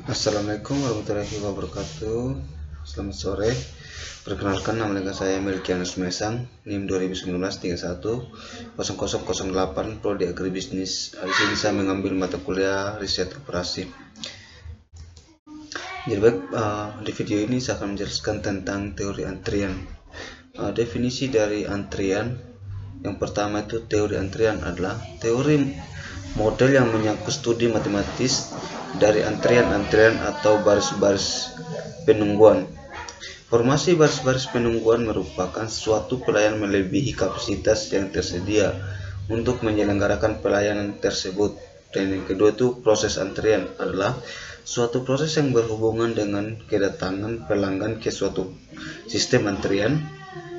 Assalamualaikum warahmatullahi wabarakatuh. Selamat sore. Perkenalkan, nama saya Melkianus Mesang, NIM 2019-31-0008, Prodi Agribisnis. Di sini saya mengambil mata kuliah riset operasi. Jadi baik, di video ini saya akan menjelaskan tentang teori antrian. Definisi dari antrian yang pertama itu, teori antrian adalah teori model yang menyangkut studi matematis dari antrian-antrian atau baris-baris penungguan. Formasi baris-baris penungguan merupakan suatu pelayanan melebihi kapasitas yang tersedia untuk menyelenggarakan pelayanan tersebut. Dan yang kedua itu, proses antrian adalah suatu proses yang berhubungan dengan kedatangan pelanggan ke suatu sistem antrian,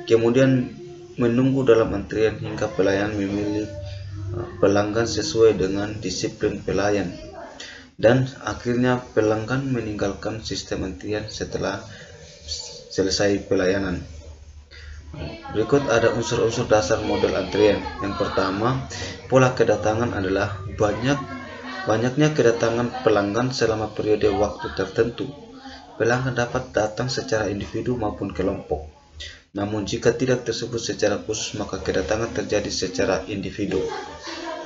kemudian menunggu dalam antrian hingga pelayan memilih pelanggan sesuai dengan disiplin pelayan, dan akhirnya pelanggan meninggalkan sistem antrian setelah selesai pelayanan. Berikut ada unsur-unsur dasar model antrian. Yang pertama, pola kedatangan adalah banyaknya kedatangan pelanggan selama periode waktu tertentu. Pelanggan dapat datang secara individu maupun kelompok. Namun jika tidak tersebut secara khusus, maka kedatangan terjadi secara individu.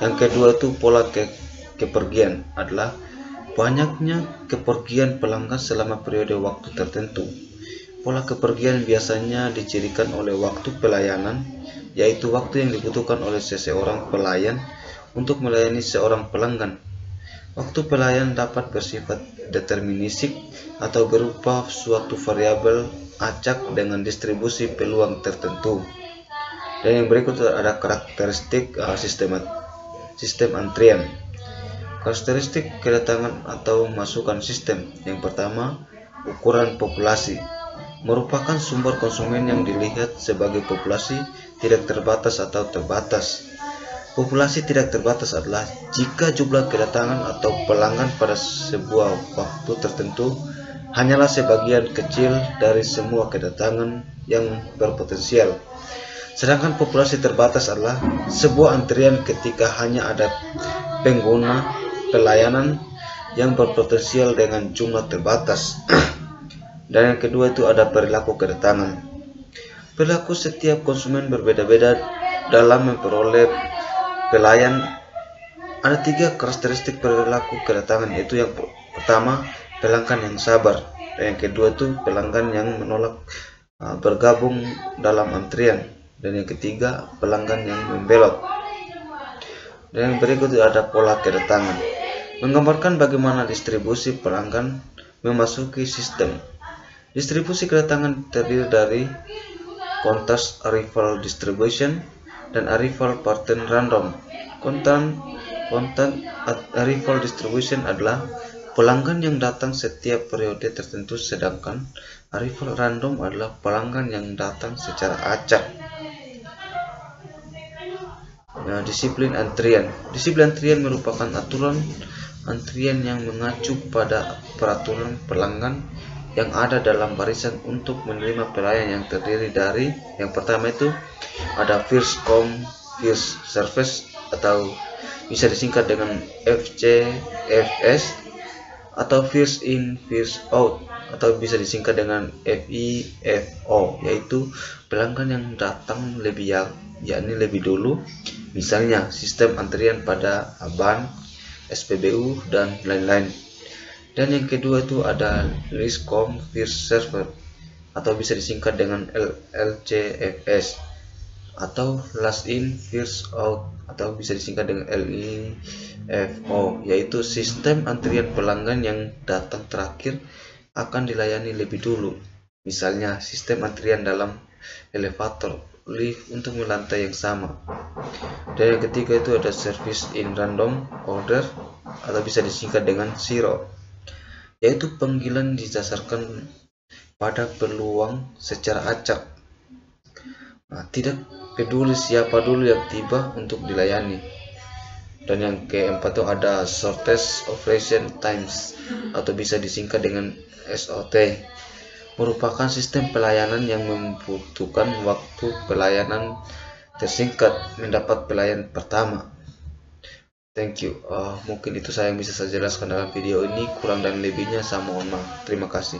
Yang kedua itu pola kepergian adalah banyaknya kepergian pelanggan selama periode waktu tertentu. Pola kepergian biasanya dicirikan oleh waktu pelayanan, yaitu waktu yang dibutuhkan oleh seseorang pelayan untuk melayani seorang pelanggan. Waktu pelayan dapat bersifat deterministik atau berupa suatu variabel acak dengan distribusi peluang tertentu. Dan yang berikut ada karakteristik sistem antrian. Karakteristik kedatangan atau masukan sistem. Yang pertama, ukuran populasi merupakan sumber konsumen yang dilihat sebagai populasi tidak terbatas atau terbatas. Populasi tidak terbatas adalah jika jumlah kedatangan atau pelanggan pada sebuah waktu tertentu hanyalah sebagian kecil dari semua kedatangan yang berpotensial. Sedangkan populasi terbatas adalah sebuah antrian ketika hanya ada pengguna pelayanan yang berpotensial dengan jumlah terbatas. Dan yang kedua itu ada perilaku kedatangan. Perilaku setiap konsumen berbeda-beda dalam memperoleh pelayan. Ada 3 karakteristik perilaku kedatangan, yaitu yang pertama, pelanggan yang sabar, dan yang kedua itu pelanggan yang menolak bergabung dalam antrian, dan yang ketiga pelanggan yang membelot. Dan yang berikut ada pola kedatangan, menggambarkan bagaimana distribusi pelanggan memasuki sistem. Distribusi kedatangan terdiri dari context arrival distribution dan arrival pattern random. Content arrival distribution adalah pelanggan yang datang setiap periode tertentu, sedangkan arrival random adalah pelanggan yang datang secara acak. Disiplin antrian. Disiplin antrian merupakan aturan antrian yang mengacu pada peraturan pelanggan yang ada dalam barisan untuk menerima pelayan, yang terdiri dari yang pertama itu ada first come first service atau bisa disingkat dengan FCFS, atau first in first out atau bisa disingkat dengan FIFO, yaitu pelanggan yang datang yakni lebih dulu, misalnya sistem antrian pada bank, SPBU dan lain-lain. Dan yang kedua itu ada least come first server atau bisa disingkat dengan LCFS, atau last in first out atau bisa disingkat dengan LIFO, yaitu sistem antrian pelanggan yang datang terakhir akan dilayani lebih dulu, misalnya sistem antrian dalam elevator, lift untuk lantai yang sama. Dan yang ketiga itu ada service in random order atau bisa disingkat dengan zero, yaitu panggilan didasarkan pada peluang secara acak. Tidak peduli siapa dulu yang tiba untuk dilayani. Dan yang keempat itu ada shortest operation times atau bisa disingkat dengan SOT, merupakan sistem pelayanan yang membutuhkan waktu pelayanan tersingkat mendapat pelayan pertama. Thank you. Mungkin itu saya yang bisa saya jelaskan dalam video ini. Kurang dan lebihnya saya mohon maaf. Terima kasih.